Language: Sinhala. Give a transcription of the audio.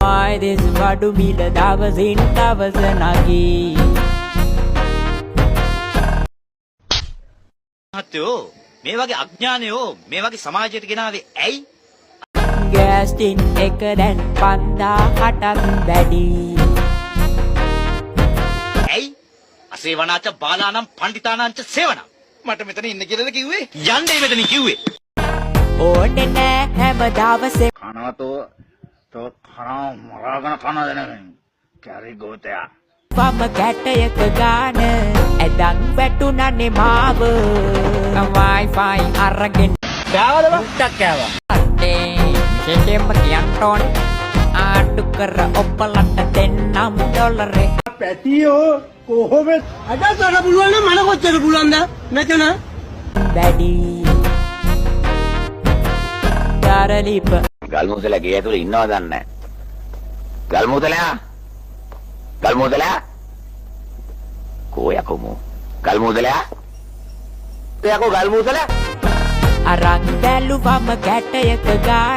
ආයි දෙස් බඩු මිල දවසින් දවස නගී මහත්තයෝ මේ වගේ අඥානයෝ මේ වගේ සමාජයට ගෙනාවේ ඇයි? ගෑස් ටින් එක දැන් 5000ක් වැඩි ඇයි? අසේවනාච බාලානම් පණ්ඩිතානංච සේවනම්. මට මෙතන ඉන්න කියලාද කිව්වේ? යන්නේ මෙතනින් කිව්වේ. ඕනේ නෑ හැම දවසේ කනවතෝ තෝ කන මරාගෙන කනද නෙමෙයි කැරි ගෝතයා වම කැටයක ගාන ඇදන් වැටුණනේ මාව Wi-Fi අරගෙන කෑවද බක්ටක් කෑවා විශේෂයෙන්ම කියන්න ඕනේ ආඩු කර ඔබලට දෙන්නම් ඩොලරේ පැටියෝ කොහොමද අද තර පුළුවන් නම් මල කොච්චර පුළුවන්ද මෙතන වැඩි දරලිප ගල්මුදලා ගේ ඇතුලේ ඉන්නවද දන්නේ ගල්මුදලා කොයකෝ ගල්මුදලා එයාකෝ ගල්මුදලා අරන් බැලුවම කැටයක ගාන